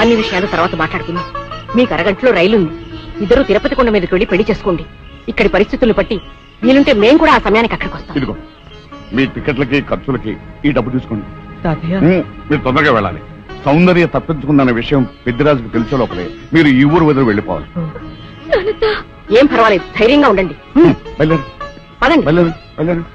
అన్ని విషయాలు తర్వాత మాట్లాడుకుందాం. మీకు అరగంటలో రైలుంది. ఇద్దరు తిరుపతి కొండ మీదకి వెళ్లి పెళ్లి చేసుకోండి. ఇక్కడి పరిస్థితులు బట్టి వీలుంటే మేం కూడా ఆ సమయానికి అక్కడికి వస్తాం. ఇదిగో మీ టికెట్లకి ఖర్చులకి ఈ డబ్బు తీసుకోండి. మీరు తొందరగా వెళ్ళాలి. సౌందర్య తప్పించుకుందన్న విషయం పెద్దిరాజుకు తెలిసే లోపలే మీరు ఈ ఊరు వదిలి వెళ్ళిపోవాలి. ఏం పర్వాలేదు, ధైర్యంగా ఉండండి. వెళ్ళండి పదండి. వెళ్ళండి వెళ్ళండి.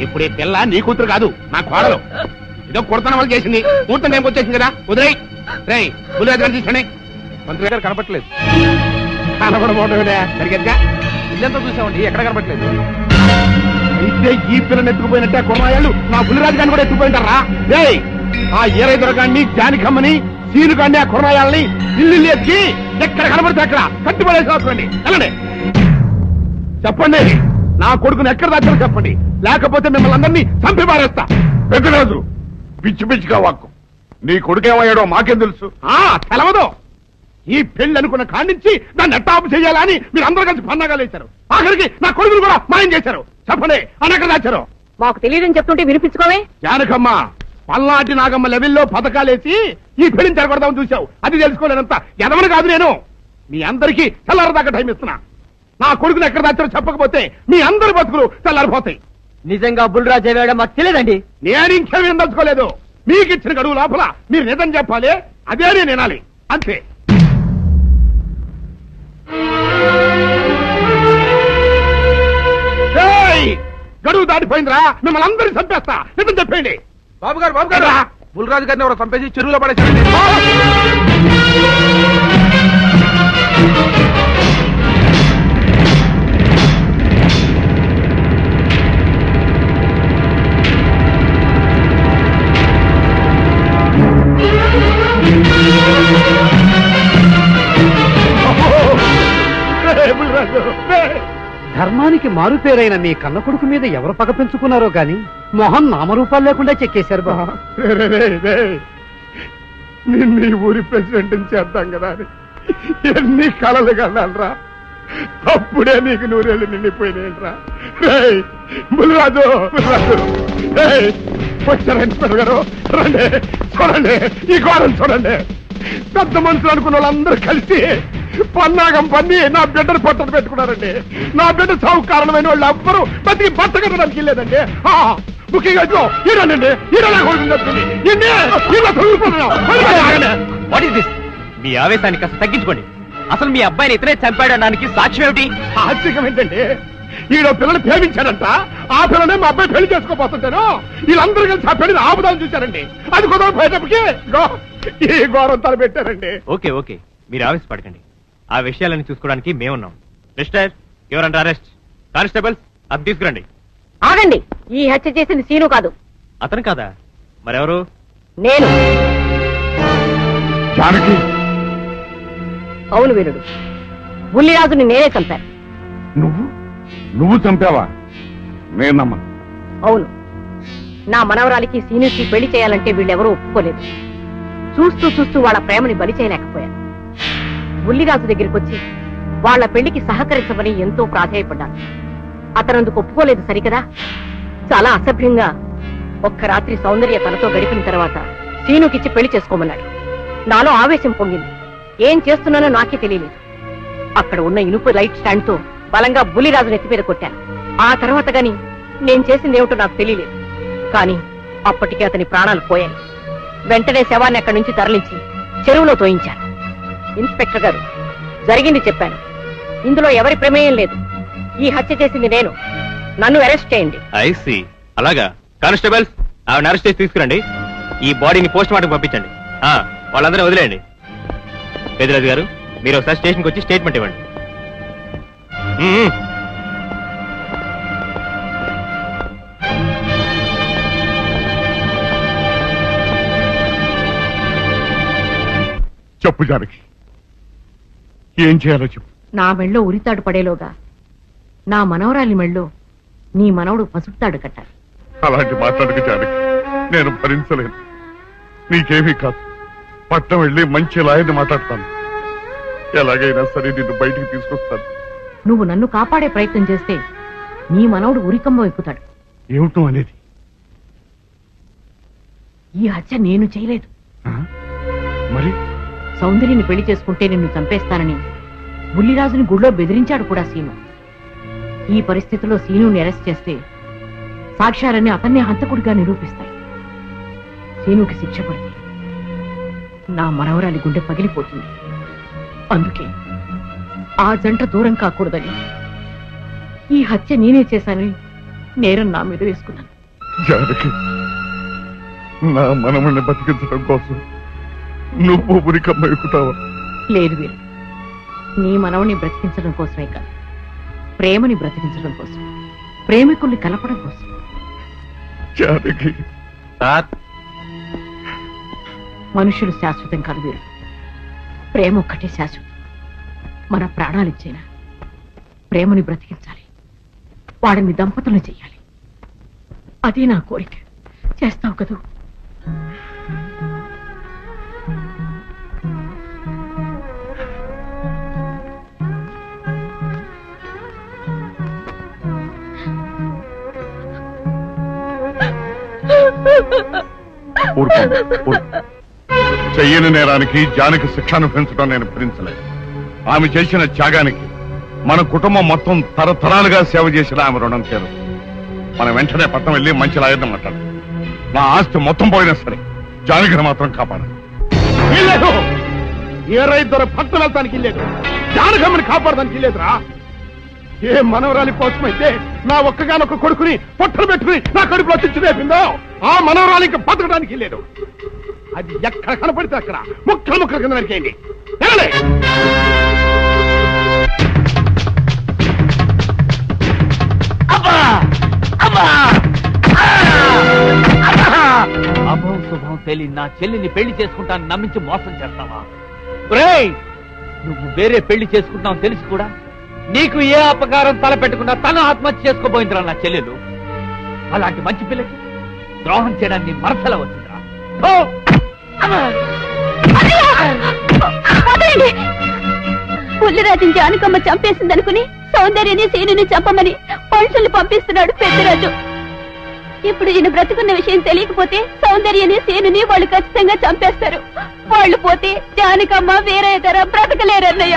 ఇప్పుడు ఈ పిల్ల నీ కూతురు కాదు, నా కోడలు. ఏదో కొడుతున్న వాళ్ళు చేసింది. ముహూర్తం టైంకి వచ్చేసింది కదా, వదిలేయ్. రేయ్ పులిరాజు తీసుకోండి. మంత్రి గారు కనపట్లేదు. కనపడబోవడం సరిగ్గా ఇల్లంతా చూసామండి, ఎక్కడ కనపట్లేదు. అయితే ఈ పిల్లని ఎత్తుకుపోయినట్టే కుర్రాయాళ్ళు నా పులిరాజు గారిని కూడా ఎత్తుకుపోయింటారా? రేయ్ ఆ ఏరై దొరగాన్ని, జానికమ్మని, సీను గాన్ని, ఆ కుర్రాయాళ్ళని ఇల్లు ఎత్తి ఎక్కడ కనపడితే అక్కడ కట్టుబడేసి వస్తుంది. వెళ్ళండి, చెప్పండి. నా కొడుకుని ఎక్కడ దాచారో చెప్పండి, లేకపోతే మిమ్మల్ని అందరినీ చంపి పారేస్తా. పెద్దరాజు పిచ్చి పిచ్చిగా వాక్కు. నీ కొడుకేమయ్యాడో మాకేం తెలుసు? తెలవదు. ఈ పెళ్లి అనుకున్న కాడించి దాన్ని ఎట్టాపు చేయాలని మీరు అందరూ కలిసి పన్నాగాలు వేశారు. ఆఖరికి నా కొడుకును కూడా మాయం చేశారు. చెప్పండి, అని ఎక్కడ దాచారు? మాకు తెలియదని చెప్తుంటే వినిపించుకోవే. జానకమ్మ, పల్నాటి నాగమ్మ లెవెల్లో పథకాలేసి ఈ పెళ్లిని జరగొడదామని చూశావు. అది తెలుసుకోలేనంత ఎదవని కాదు నేను. మీ అందరికీ తెల్లారదాకా టైం ఇస్తున్నా. నా కొడుకుని ఎక్కడ దాచారో చెప్పకపోతే మీ అందరి బతుకులు తెల్లారిపోతాయి. నిజంగా బుల్రాజ్ అయ్యాడో మాకు తెలియదండి. నేను ఇంకేమీ దలుచుకోలేదు. మీకు ఇచ్చిన గడువు లోపల మీరు నిజం చెప్పాలి, అదే నేను వినాలి, అంతే. గడువు దాటిపోయిందిరా, మిమ్మల్ని అందరినీ చంపేస్తా. నిజం చెప్పండి. బాబు గారు బుల్రాజు గారిని ఎవరో చంపేసి చెరువులో పడేసాడు. ధర్మానికి మారుపేరైన మీ కన్న కొడుకు మీద ఎవరు పగ పెంచుకున్నారో గాని మొహం నామరూపాలు లేకుండా చెక్కేశారు బాబా. నిన్ను ఈ ఊరి ప్రెసిడెంట్ చేద్దాం కదా అని ఎన్ని కళలు కన్నారా. అప్పుడే నీకు నూరేళ్ళు నిండిపోయినాయిరా. బుల్రాజు వచ్చారండి గారు, రండి చూడండి, ఈ గోడలు చూడండి. పెద్ద మనుషులు అనుకున్న వాళ్ళందరూ కలిసి పన్నాగం పన్ని నా బిడ్డను పొట్టను పెట్టుకున్నారండి. నా బిడ్డ సాగు కారణమైన వాళ్ళు ఎవ్వరూ బతికి బట్ట కట్టడానికి వెళ్ళలేదండి. ముఖ్యంగా ఈరోనండి మీ ఆవేశాన్ని కాస్త తగ్గించుకోండి. అసలు మీ అబ్బాయిని ఇతనే చంపాడడానికి సాక్ష్యం ఏమిటి? ఆశ్చర్యం ఏంటండి, ఈడో పిల్లలు ప్రేమించాడంట. ఆ పిల్లనే మా అబ్బాయి పెళ్లి చేసుకోబోతుంటాను. వీళ్ళందరూ కలిసి ఆ పెళ్లిని ఆపుదామని చూశారండి. అది కుదరపోయేటప్పటికి ఈ ఘోరం తలపెట్టారండి. ఓకే ఓకే, మీరు ఆవేశపడకండి. ఆ విషయాలను చూసుకోవడానికి మేమున్నాం. Mister your under arrest. Constables అది తీసుకురండి. ఆగండి, ఈ హత్య చేసింది సీను కాదు. అతను కాదా? మరెవరు? నేను. జానకి, అవును వీరుడు, బుల్లిరాజుని నేనే చంపాను. నువ్వు చంపావా? నేను నమ్మను. అవును, నా మనవరాలికి సీనుకి పెళ్లి చేయాలంటే వీళ్ళెవరూ ఒప్పుకోలేదు. చూస్తూ చూస్తూ వాళ్ళ ప్రేమని బలి చేయలేకపోయాను. బుల్లిరాజు దగ్గరికి వచ్చి వాళ్ళ పెళ్లికి సహకరించమని ఎంతో ప్రాధాయపడ్డాను. అతనందుకు ఒప్పుకోలేదు సరికదా. చాలా అసభ్యంగా ఒక్క రాత్రి సౌందర్య తనతో గడిపిన తర్వాత సీనుకిచ్చి పెళ్లి చేసుకోమన్నాడు. నాలో ఆవేశం పొంగింది. ఏం చేస్తున్నానో నాకే తెలియలేదు. అక్కడ ఉన్న ఇనుపు లైట్ స్టాండ్ తో బలంగా బుల్లిరాజు నెత్తి మీద కొట్టాను. ఆ తర్వాత గాని నేను చేసింది ఏమిటో నాకు తెలియలేదు. కానీ అప్పటికే అతని ప్రాణాలు పోయాయి. వెంటనే శవాన్ని అక్కడి నుంచి తరలించి చెరువులో తోయించాను. ఇన్స్పెక్టర్ గారు, జరిగింది చెప్పాను. ఇందులో ఎవరి ప్రమేయం లేదు. ఈ హత్య చేసింది నేను. నన్ను అరెస్ట్ చేయండి. ఐసి అలాగా. కానిస్టేబుల్స్ ఆవిడ అరెస్ట్ చేసి తీసుకురండి. ఈ బాడీని పోస్ట్ మార్టం పంపించండి. వాళ్ళందరూ వదిలేయండి. పెద్దరాజు గారు, మీరు ఒకసారి స్టేషన్కి వచ్చి స్టేట్మెంట్ ఇవ్వండి. చెప్పు జానకి, ఏం చేయాలో చెప్పు. నా మెళ్ళో ఉరితాడు పడేలోగా నా మనవరాలి మెళ్ళో నీ మనవడు పసుపుతాడు కట్టాలి. అలాంటి మాట్లాడక జానకి, నేను భరించలేను. నీకేమీ కాదు, పట్నం వెళ్ళి మంచి లాయర్ని మాట్లాడతాను. ఎలాగైనా సరే నిన్ను బయటికి తీసుకొస్తాను. నువ్వు నన్ను కాపాడే ప్రయత్నం చేస్తే నీ మనవడు ఉరికమ్మ ఎక్కుతాడు. ఏమిటో అనేది? ఈ హత్య నేను చేయలేదు. మరి సౌందర్యని పెళ్లి చేసుకుంటే నిన్ను చంపేస్తానని బుల్లిరాజుని గుళ్ళో బెదిరించాడు కూడా సీను. ఈ పరిస్థితిలో సీనుని అరెస్ట్ చేస్తే సాక్ష్యాలన్నీ అతన్నే హంతకుడిగా నిరూపిస్తాయి. సీనుకి శిక్ష పడితే నా మనవరాలి గుండె పగిలిపోతుంది. అందుకే ఆ జంట దూరం కాకూడదని ఈ హత్య నేనే చేశానని నేరం నా మీద వేసుకున్నాను. జానకి, నా మనమని బతికించడం కోసం నువ్వు ఉరికమ్మ ఎక్కుతావా? లేదు వీరు, నీ మనవని బ్రతికించడం కోసమే కాదు, ప్రేమని బ్రతికించడం కోసం, ప్రేమికుల్ని కలపడం కోసం. జానకి, మనుషులు శాశ్వతం కాదు వీరు, ప్రేమ ఒక్కటే శాశ్వతం. మన ప్రాణాలిచ్చైనా ప్రేమని బ్రతికించాలి, వాడిని దంపతులను చెయ్యాలి. అదే నా కోరిక. చేస్తావు కదూ? ఊరుకోండి, ఊరుకోండి. చెయ్యని నేరానికి జానకి శిక్ష అనుభవించడం నేను భరించలేదు. ఆమె చేసిన త్యాగానికి మన కుటుంబం మొత్తం తరతరాలుగా సేవ చేసిన ఆమె రుణం తీరు. మనం వెంటనే పట్టణం వెళ్ళి మంచి లాయర్ని మాట్లాడు. నా ఆస్తి మొత్తం పోయినా సరే జానకిని మాత్రం కాపాడాలి. ఇల్లేదు ఏ రైతు భక్తులు వెళ్తానికి ఇల్లేదు, జానకమ్మని కాపాడడానికి ఇల్లేదురా. ఏ మనవరాలి కోసమైతే నా ఒక్కగానొక్క కొడుకుని పొట్టలు పెట్టుకుని నా కడుపులో తెచ్చి రేపిందో ఆ మనవరాలికి బతకడానికి లేదు. అది ఎక్కడ కనపడితే అక్కడ ముక్కలు ముక్కల కింద నరికేయండి. వెళ్ళండి. అభం శుభం తెలియని నా చెల్లిని పెళ్లి చేసుకుంటాను నమ్మించి మోసం చేస్తావా? ఒరేయ్, నువ్వు వేరే పెళ్లి చేసుకుంటావు తెలిసి కూడా నీకు ఏ అపకారం తలపెట్టకుండా తన ఆత్మహత్య చేసుకోబోయిందిరా నా చెల్లెలు. అలాంటి మంచి పిల్లకి ద్రోహం చేయడానికి నీ మనసులో వచ్చిందిరా. పుల్లిరాజుని జానకమ్మ చంపేసిందనుకుని సౌందర్యని సీనుని చంపమని మనుషుల్ని పంపిస్తున్నాడు పెద్దరాజు. ఇప్పుడు ఈయన బ్రతుకున్న విషయం తెలియకపోతే సౌందర్యని సీనుని వాళ్ళు ఖచ్చితంగా చంపేస్తారు. వాళ్ళు పోతే జానకమ్మ వేరే ధర బ్రతకలేరన్నయ్య.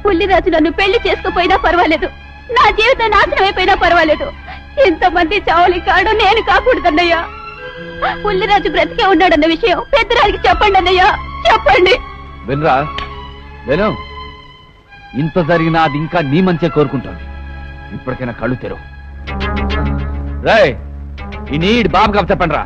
పుల్లిరాజు నన్ను పెళ్లి చేసుకోపోయినా పర్వాలేదు, నా జీవితం నాశనం అయిపోయినా పర్వాలేదు. ఇంతమంది చావులి కాడు నేను కాకూడదన్నయ్యా. పుల్లిరాజు బ్రతికే ఉన్నాడన్న విషయం పెద్దరాజుకి చెప్పండి అన్నయ్యా, చెప్పండి. వినరా విను, ఇంత జరిగినా అది ఇంకా నీ మంచిగా కోరుకుంటాను. ఇప్పటికైనా కళ్ళు తెరవు. రేయ్, ఈ నీడ్ బాబు చెప్పండి రా.